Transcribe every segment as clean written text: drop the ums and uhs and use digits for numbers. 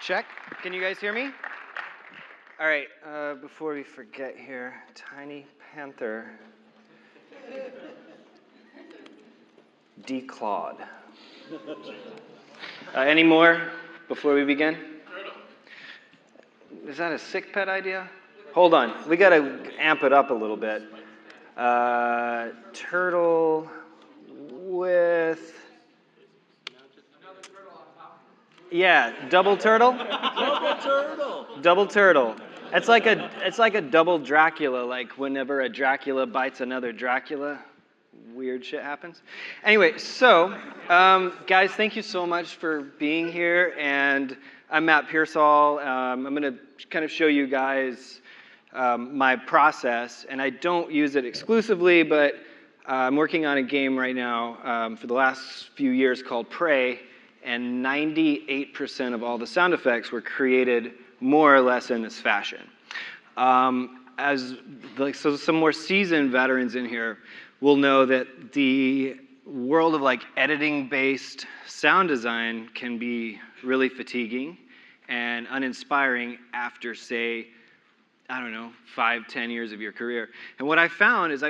Check. Can you guys hear me? All right, before we forget here, Tiny Panther declawed. Any more before we begin? Is that a sick pet idea? Hold on, we gotta amp it up a little bit. Turtle with... Yeah, double turtle? Double turtle. Double turtle. It's like a double Dracula, like whenever a Dracula bites another Dracula, weird shit happens. Anyway, so, guys, thank you so much for being here, and I'm Matt Piersall. I'm going to kind of show you guys my process, and I don't use it exclusively, but I'm working on a game right now for the last few years called Prey, and 98% of all the sound effects were created more or less in this fashion. So some more seasoned veterans in here will know that the world of like editing-based sound design can be really fatiguing and uninspiring after, say, I don't know, 5, 10 years of your career. And what I found is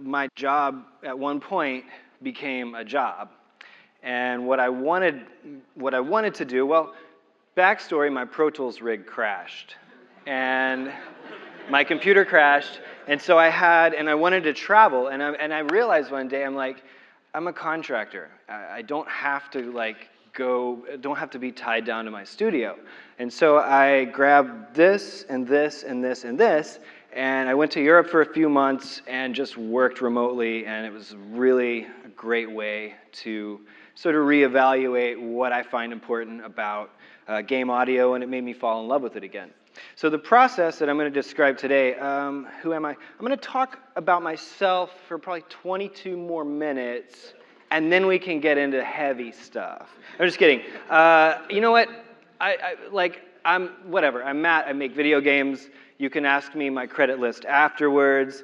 my job at one point became a job. And what I wanted to do, well, backstory, my Pro Tools rig crashed. And my computer crashed, and so I wanted to travel, and I realized one day, I'm a contractor. I don't have to don't have to be tied down to my studio. And so I grabbed this, and this, and this, and this, and I went to Europe for a few months and just worked remotely, and it was really a great way to sort of reevaluate what I find important about game audio, and it made me fall in love with it again. So the process that I'm going to describe today, who am I? I'm going to talk about myself for probably 22 more minutes, and then we can get into heavy stuff. I'm just kidding. You know what? Whatever. I'm Matt. I make video games. You can ask me my credit list afterwards.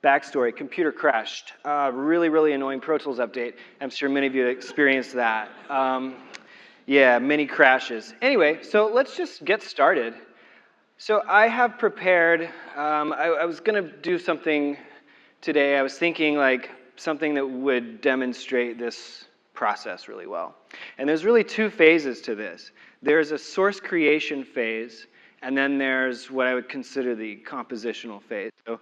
Backstory, computer crashed. Really, really annoying Pro Tools update. I'm sure many of you experienced that. Yeah, many crashes. Anyway, so let's just get started. So I have prepared, I was going to do something today. I was thinking like something that would demonstrate this process really well. And there's really two phases to this. There's a source creation phase, and then there's what I would consider the compositional phase. So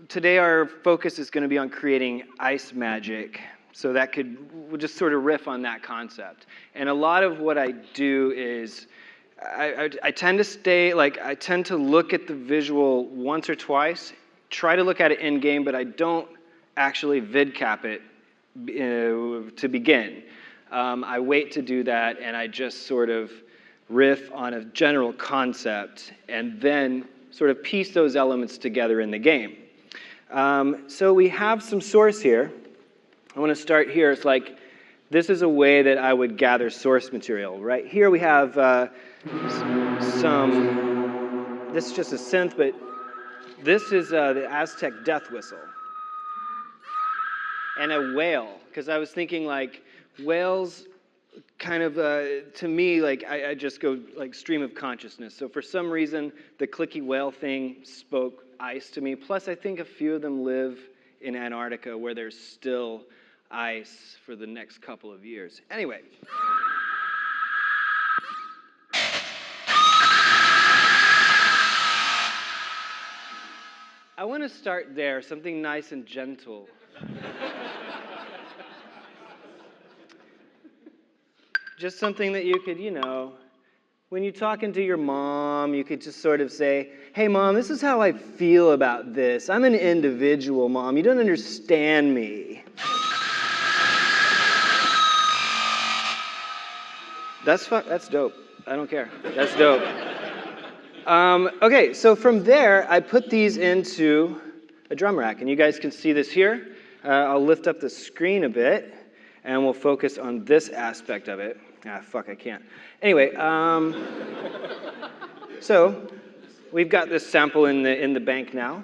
today our focus is going to be on creating ice magic. So we'll just sort of riff on that concept. And a lot of what I do is, I tend to look at the visual once or twice, try to look at it in-game, but I don't actually vid cap it to begin. I wait to do that, and I just sort of riff on a general concept, and then sort of piece those elements together in the game. So we have some source here. I want to start here. It's like, this is a way that I would gather source material. Right here we have this is just a synth, but this is the Aztec death whistle. And a whale, because I was thinking like, whales kind of, to me, like I just go like stream of consciousness. So for some reason, the clicky whale thing spoke ice to me. Plus, I think a few of them live in Antarctica where there's still ice for the next couple of years. Anyway. I want to start there, something nice and gentle. Just something that you could, when you're talking to your mom, you could just sort of say, hey, Mom, this is how I feel about this. I'm an individual, Mom. You don't understand me. That's dope. I don't care. That's dope. Okay, so from there, I put these into a drum rack, and you guys can see this here. I'll lift up the screen a bit, and we'll focus on this aspect of it. I can't. Anyway, so we've got this sample in the bank now,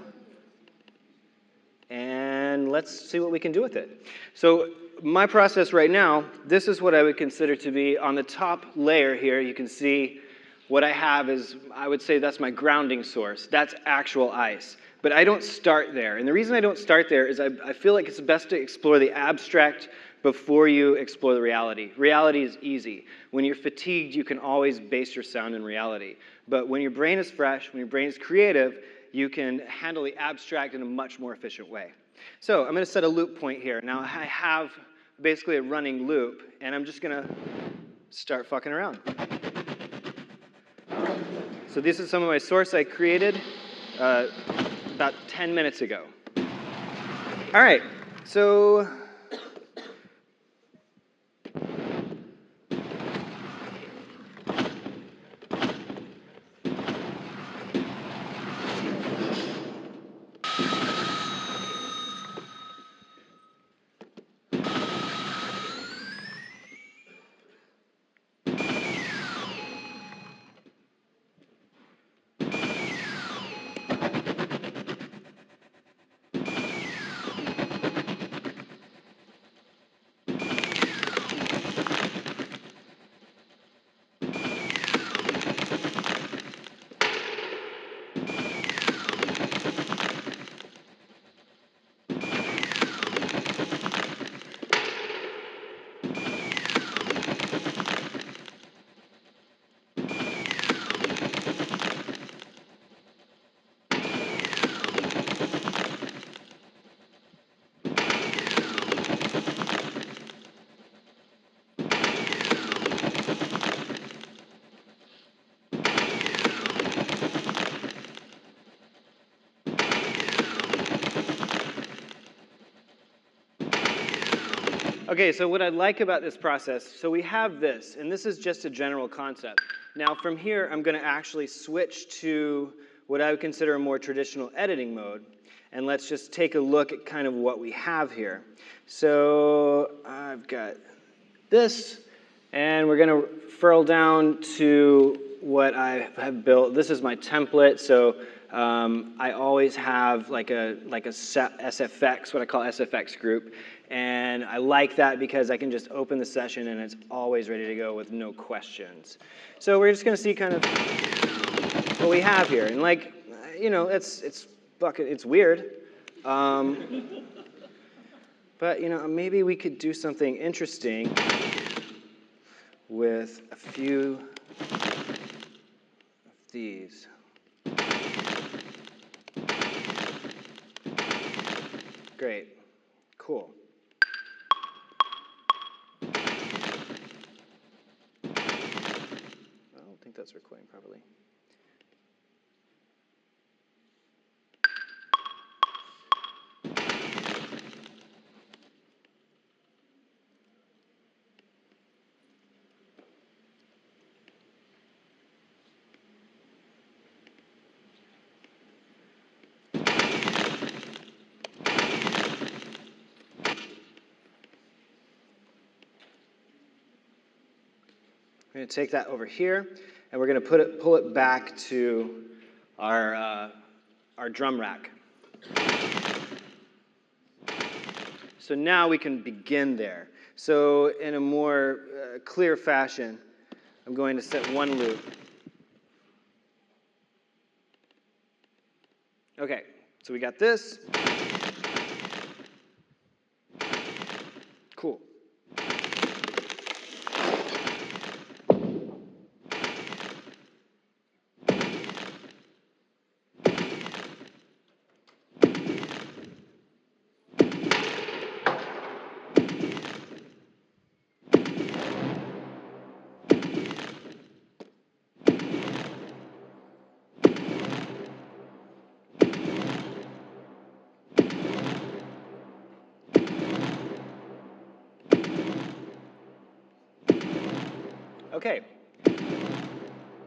and let's see what we can do with it. So my process right now, this is what I would consider to be on the top layer here. You can see what I have is, I would say that's my grounding source. That's actual ice. But I don't start there. And the reason I don't start there is I feel like it's best to explore the abstract before you explore the reality. Reality is easy. When you're fatigued, you can always base your sound in reality. But when your brain is fresh, when your brain is creative, you can handle the abstract in a much more efficient way. So I'm going to set a loop point here. Now I have basically a running loop, and I'm just going to start fucking around. So this is some of my source I created about 10 minutes ago. All right, so okay, so what I like about this process, so we have this, and this is just a general concept. Now from here, I'm going to actually switch to what I would consider a more traditional editing mode, and let's just take a look at kind of what we have here. So I've got this, and we're going to furl down to what I have built. This is my template, so I always have like a SFX, what I call SFX group, and I like that because I can just open the session and it's always ready to go with no questions. So we're just going to see kind of what we have here, and like, you know, it's weird, but you know, maybe we could do something interesting with a few of these. Great, cool. I don't think that's recording properly. We're going to take that over here, and we're going to pull it back to our drum rack. So now we can begin there. So in a more clear fashion, I'm going to set one loop. Okay, so we got this. Cool. Okay,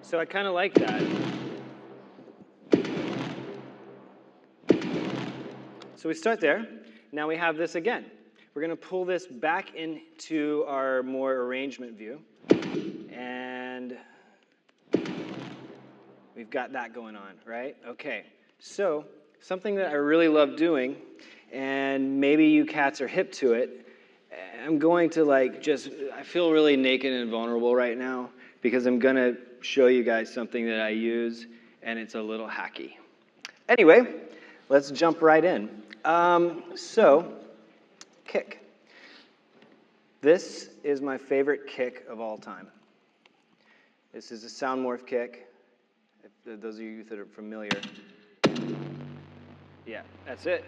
so I kind of like that. So we start there. Now we have this again. We're going to pull this back into our more arrangement view. And we've got that going on, right? Okay, so something that I really love doing and maybe you cats are hip to it. I'm going to like I feel really naked and vulnerable right now because I'm going to show you guys something that I use, and it's a little hacky. Anyway, let's jump right in. So, kick. This is my favorite kick of all time. This is a sound morph kick. If those of you that are familiar. Yeah, that's it.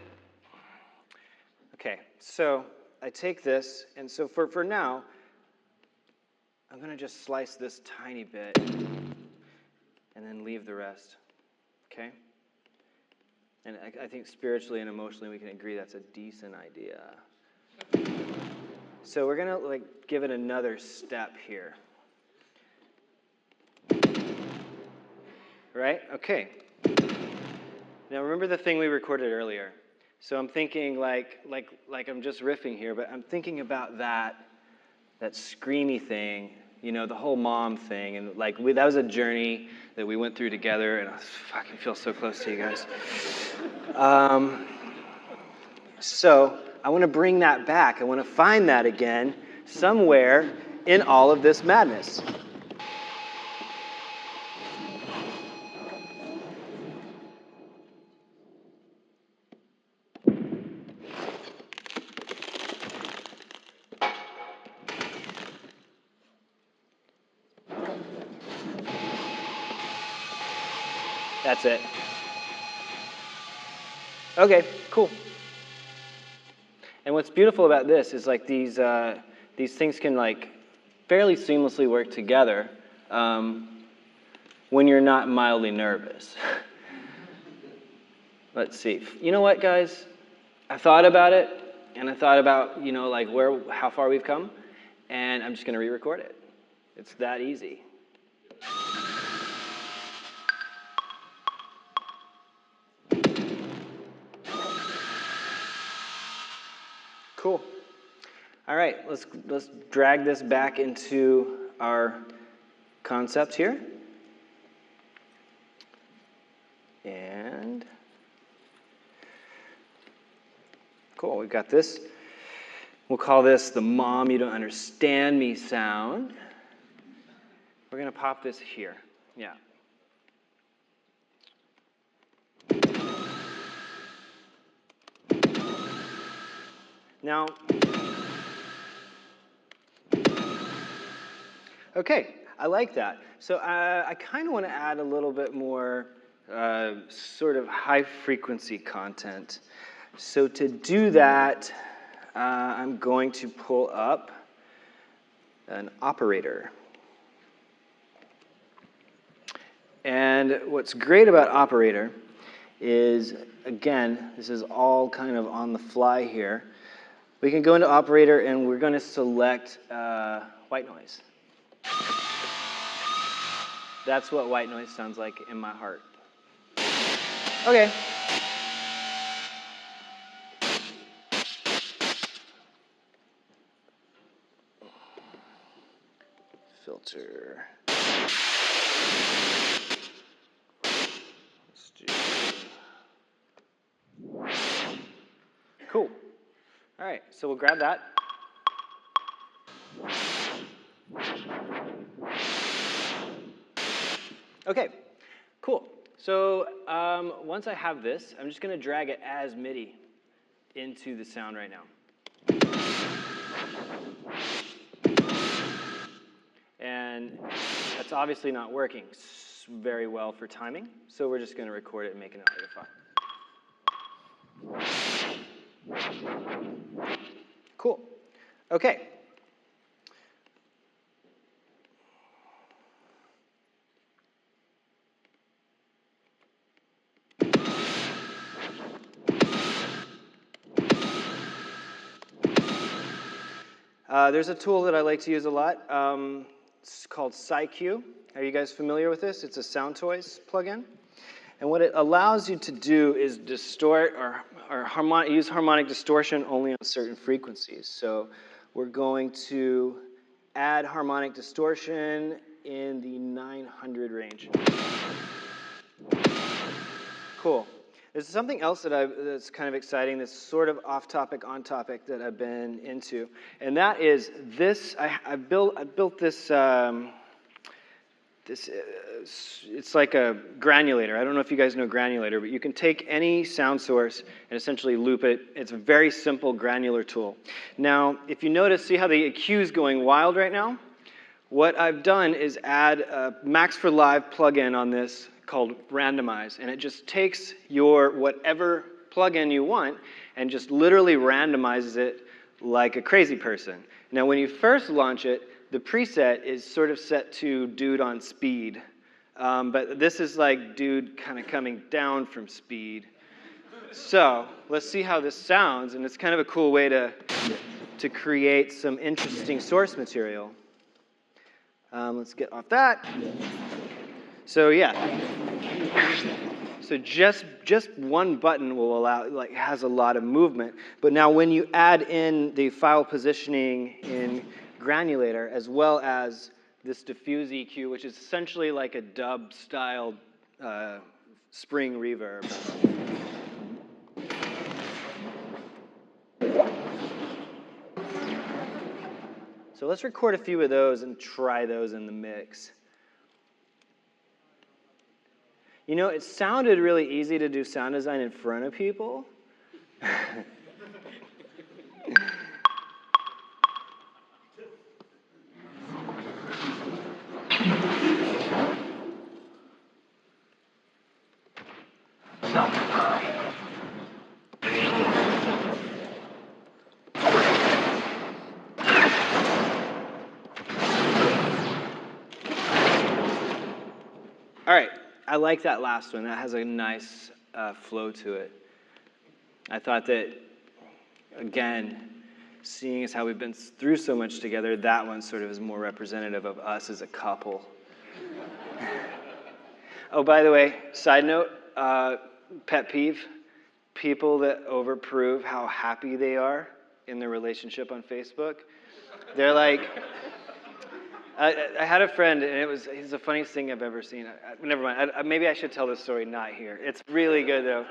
Okay, so I take this, and so for now, I'm going to just slice this tiny bit and then leave the rest, okay? And I think spiritually and emotionally we can agree that's a decent idea. So we're going to like give it another step here. Right? Okay. Now remember the thing we recorded earlier. So I'm thinking like I'm just riffing here, but I'm thinking about that screamy thing, you know, the whole mom thing, and like that was a journey that we went through together, and I fucking feel so close to you guys. So I want to bring that back. I want to find that again somewhere in all of this madness. That's it. Okay, cool. And what's beautiful about this is like these things can like fairly seamlessly work together when you're not mildly nervous. Let's see. You know what, guys? I thought about it, and I thought about, you know, like how far we've come, and I'm just going to re-record it. It's that easy. Cool. All right, let's drag this back into our concept here. And cool, we've got this. We'll call this the mom you don't understand me sound. We're going to pop this here. Yeah. Now, okay, I like that. So I kind of want to add a little bit more sort of high frequency content. So to do that, I'm going to pull up an operator. And what's great about operator is, again, this is all kind of on the fly here. We can go into operator and we're going to select white noise. That's what white noise sounds like in my heart. Okay. Filter. Let's do. Cool. All right, so we'll grab that. Okay, cool. So once I have this, I'm just going to drag it as MIDI into the sound right now. And that's obviously not working very well for timing, so we're just going to record it and make an audio file. Cool. Okay. There's a tool that I like to use a lot. It's called SciQ. Are you guys familiar with this? It's a Soundtoys plugin. And what it allows you to do is distort or use harmonic distortion only on certain frequencies. So we're going to add harmonic distortion in the 900 range. Cool. There's something else that's kind of exciting, that's sort of off topic, on topic, that I've been into, and that is this. I built this. It's like a granulator. I don't know if you guys know Granulator, but you can take any sound source and essentially loop it. It's a very simple granular tool. Now, if you notice, see how the EQ is going wild right now? What I've done is add a Max for Live plugin on this called Randomize, and it just takes your whatever plugin you want and just literally randomizes it like a crazy person. Now, when you first launch it, the preset is sort of set to dude on speed, but this is like dude kind of coming down from speed. So let's see how this sounds, and it's kind of a cool way to create some interesting source material. Let's get off that. So yeah, so just one button will allow, like, has a lot of movement. But now when you add in the file positioning in Granulator, as well as this diffuse EQ, which is essentially like a dub-style spring reverb. So let's record a few of those and try those in the mix. You know, it sounded really easy to do sound design in front of people. All right, I like that last one. That has a nice flow to it. I thought that, again, seeing as how we've been through so much together, that one sort of is more representative of us as a couple. Oh, by the way, side note, pet peeve, people that overprove how happy they are in their relationship on Facebook. They're like, I had a friend, and he's the funniest thing I've ever seen. Never mind, maybe I should tell this story not here. It's really good, though.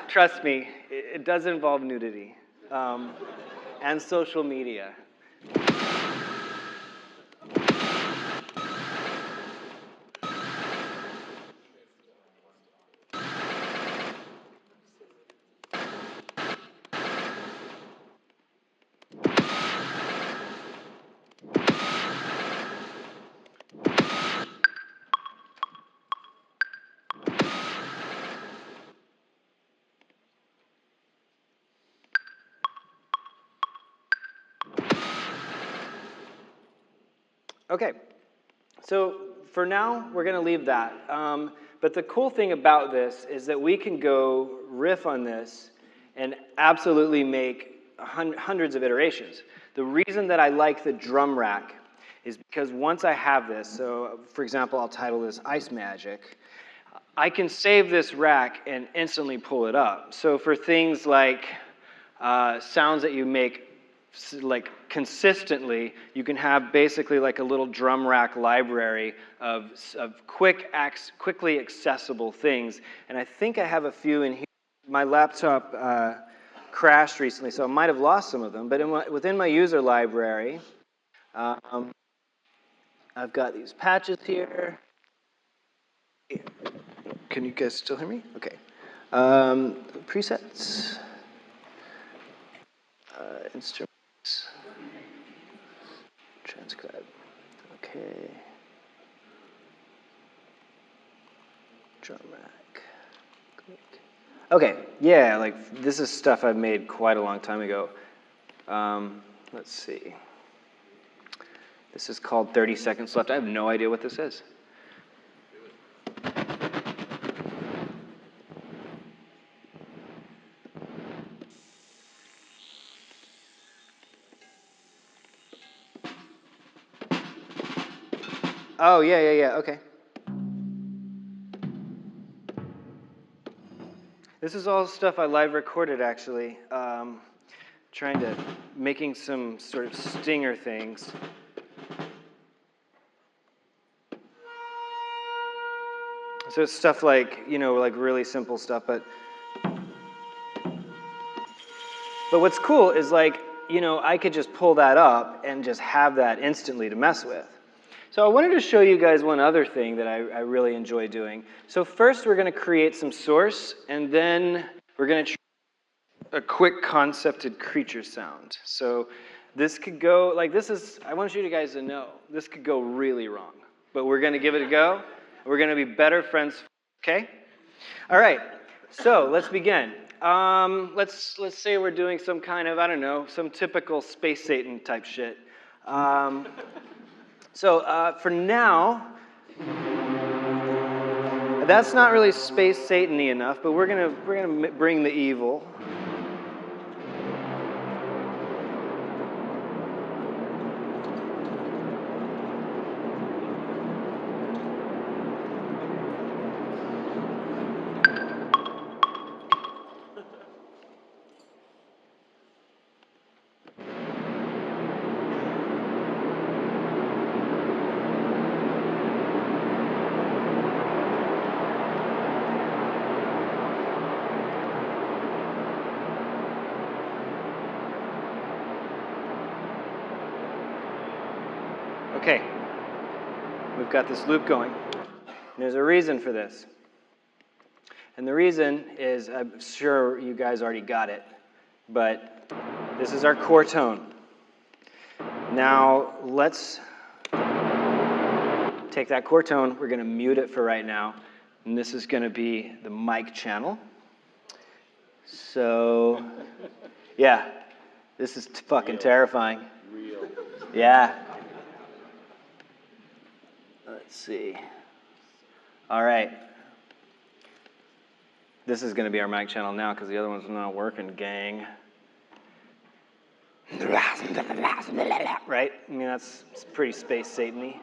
Trust me, it does involve nudity and social media. Okay, so for now, we're going to leave that. But the cool thing about this is that we can go riff on this and absolutely make hundreds of iterations. The reason that I like the drum rack is because once I have this, so for example, I'll title this Ice Magic, I can save this rack and instantly pull it up. So for things like sounds that you make like consistently, you can have basically like a little drum rack library of quickly accessible things. And I think I have a few in here. My laptop crashed recently, so I might have lost some of them. But within my user library, I've got these patches here. Can you guys still hear me? Okay. Presets. Instruments. Transcribe. Okay. Drum rack. Click. Okay, yeah, like this is stuff I've made quite a long time ago. Let's see. This is called 30 Seconds Left. I have no idea what this is. Oh, yeah, okay. This is all stuff I live recorded, actually. Making some sort of stinger things. So it's stuff like, you know, like really simple stuff, but what's cool is like, you know, I could just pull that up and just have that instantly to mess with. So I wanted to show you guys one other thing that I really enjoy doing. So first we're going to create some source, and then we're going to try a quick concepted creature sound. So this could go, like this is, I want you guys to know, this could go really wrong. But we're going to give it a go. We're going to be better friends, okay? All right, so let's begin. Let's say we're doing some kind of, I don't know, some typical Space Satan type shit. So for now, that's not really Space Satan-y enough, but we're gonna bring the evil. Okay, we've got this loop going. And there's a reason for this. And the reason is, I'm sure you guys already got it, but this is our core tone. Now, let's take that core tone, we're going to mute it for right now, and this is going to be the mic channel. So, yeah, this is fucking terrifying. Real. Yeah. Let's see. All right. This is going to be our mic channel now because the other one's not working, gang. Right? I mean, it's pretty Space Satan-y.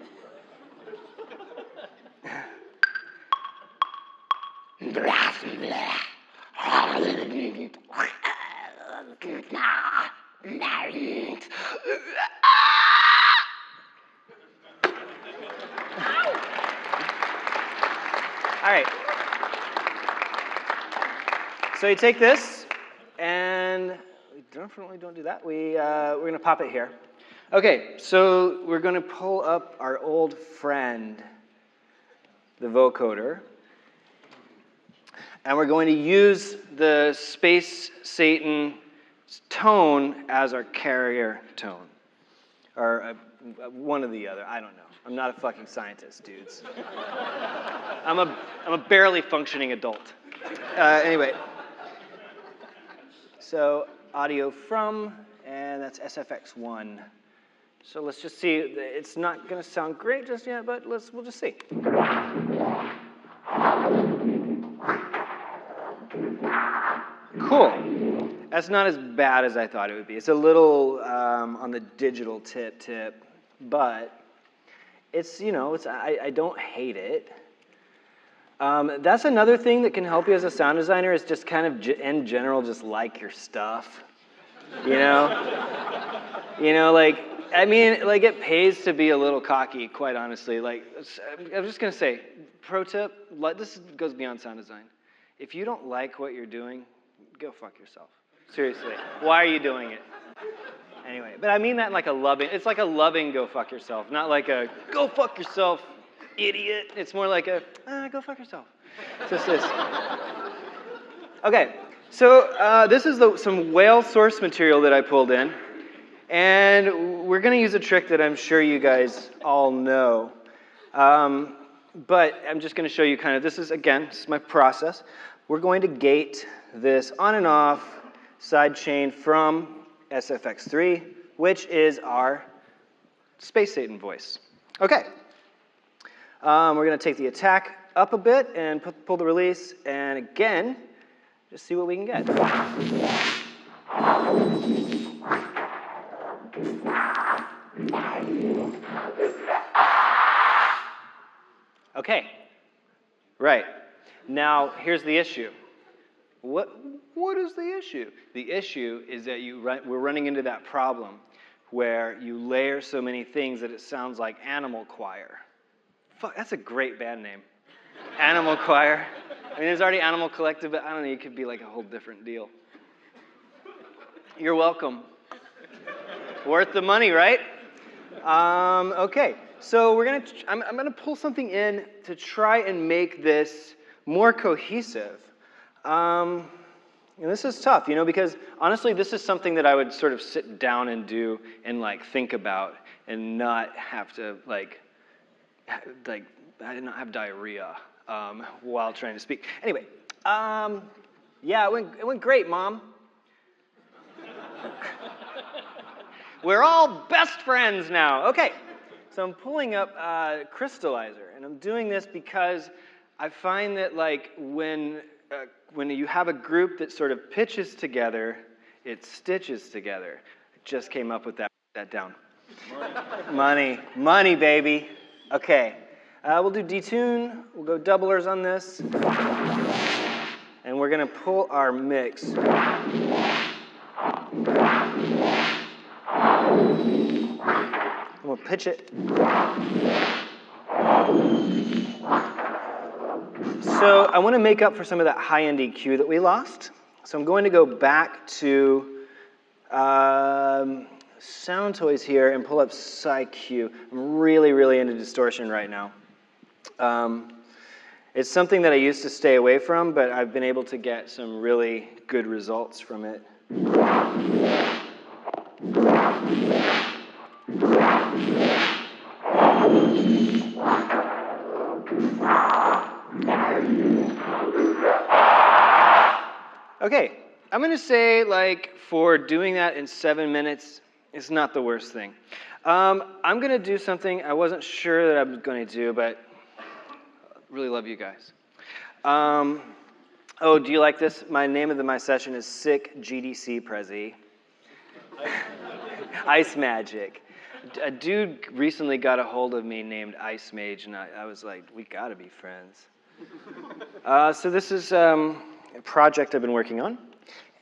All right. So you take this, and we definitely don't do that. We're going to pop it here. Okay, so we're going to pull up our old friend, the vocoder, and we're going to use the Space Satan tone as our carrier tone, or one or the other. I don't know. I'm not a fucking scientist, dudes. I'm a barely functioning adult. Anyway. So audio from, and that's SFX1. So let's just see. It's not going to sound great just yet, but we'll just see. Cool. That's not as bad as I thought it would be. It's a little on the digital tip, but it's, you know, I don't hate it. That's another thing that can help you as a sound designer is just kind of, in general, just like your stuff, you know? You know, like, I mean, like, it pays to be a little cocky, quite honestly. Like, I'm just going to say, pro tip, this goes beyond sound design. If you don't like what you're doing, go fuck yourself. Seriously. Why are you doing it? Anyway, but I mean that in like a loving, it's like a loving go fuck yourself, not like a go fuck yourself, idiot. It's more like a, go fuck yourself. Just this. Okay, so this is some whale source material that I pulled in. And we're going to use a trick that I'm sure you guys all know. But I'm just going to show you kind of, this is my process. We're going to gate this on and off side chain from SFX3, which is our Space Satan voice. Okay. We're going to take the attack up a bit and pull the release, and again, just see what we can get. Okay, right. Now, here's the issue. What is the issue? The issue is that we're running into that problem where you layer so many things that it sounds like Animal Choir. Fuck, that's a great band name. Animal choir. I mean, there's already Animal Collective, but I don't know, it could be like a whole different deal. You're welcome. Worth the money, right? Okay, so I'm gonna pull something in to try and make this more cohesive. And this is tough, because honestly, this is something that I would sort of sit down and do and like think about and not have to like I did not have diarrhea while trying to speak. Anyway, yeah, it went great, Mom. We're all best friends now. Okay, so I'm pulling up Crystallizer, and I'm doing this because I find that like when you have a group that sort of pitches together, it stitches together. I just came up with that down. Money, baby. Okay, we'll do detune. We'll go doublers on this, and we're gonna pull our mix. We'll pitch it. So I want to make up for some of that high-end EQ that we lost. So I'm going to go back to Sound Toys here and pull up PsyQ. I'm really, really into distortion right now. It's something that I used to stay away from, but I've been able to get some really good results from it. Okay, I'm going to say, like, for doing that in 7 minutes, it's not the worst thing. I'm going to do something I wasn't sure that I was going to do, but I really love you guys. Oh, do you like this? My name of my session is Sick GDC Prezi. Ice Magic. A dude recently got a hold of me named Ice Mage, and I was like, we gotta be friends. So this is a project I've been working on,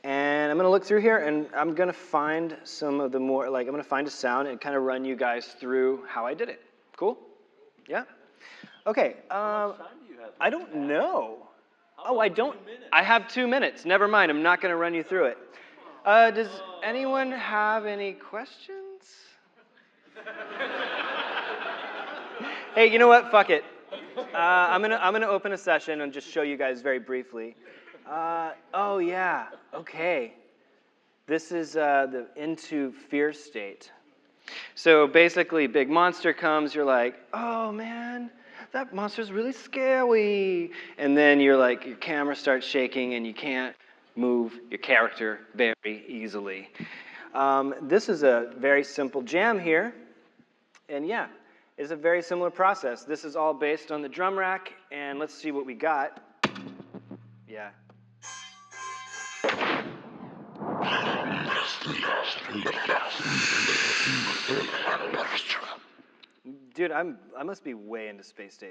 and I'm gonna look through here, and I'm gonna find some of the more, like, I'm gonna find a sound and kind of run you guys through how I did it. Cool? Yeah? Okay. How much time do you have? I don't know. Oh, I don't. I have 2 minutes. Never mind. I'm not gonna run you through it. Does anyone have any questions? Hey, you know what? Fuck it. I'm gonna open a session and just show you guys very briefly. Oh yeah. Okay. This is the into fear state. So basically, big monster comes. You're like, oh man, that monster's really scary. And then you're like, your camera starts shaking and you can't move your character very easily. This is a very simple jam here. And yeah, it's a very similar process. This is all based on the drum rack, and let's see what we got. Yeah. Dude, I must be way into space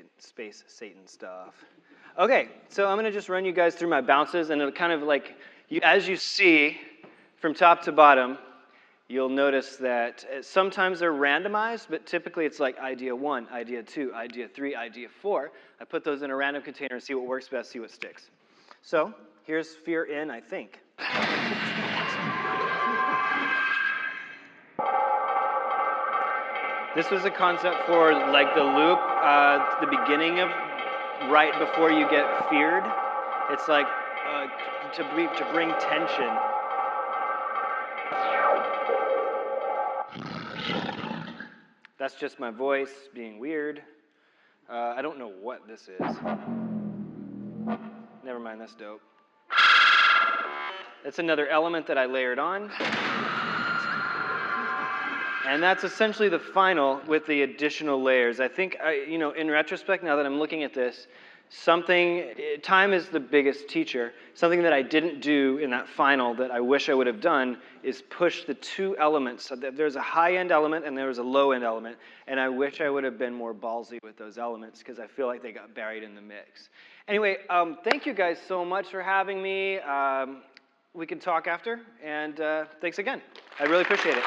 Satan stuff. Okay, so I'm gonna just run you guys through my bounces, and it'll kind of like, as you see, from top to bottom, you'll notice that sometimes they're randomized, but typically it's like idea 1, idea 2, idea 3, idea 4. I put those in a random container and see what works best, see what sticks. So here's fear in, I think. This was a concept for like the loop, the beginning of right before you get feared. It's like to bring tension. That's just my voice being weird. I don't know what this is. Never mind, that's dope. That's another element that I layered on. And that's essentially the final with the additional layers. I think, in retrospect, now that I'm looking at this, time is the biggest teacher. Something that I didn't do in that final that I wish I would have done is push the 2 elements. So there's a high-end element and there was a low-end element, and I wish I would have been more ballsy with those elements because I feel like they got buried in the mix. Anyway, thank you guys so much for having me. We can talk after, and thanks again. I really appreciate it.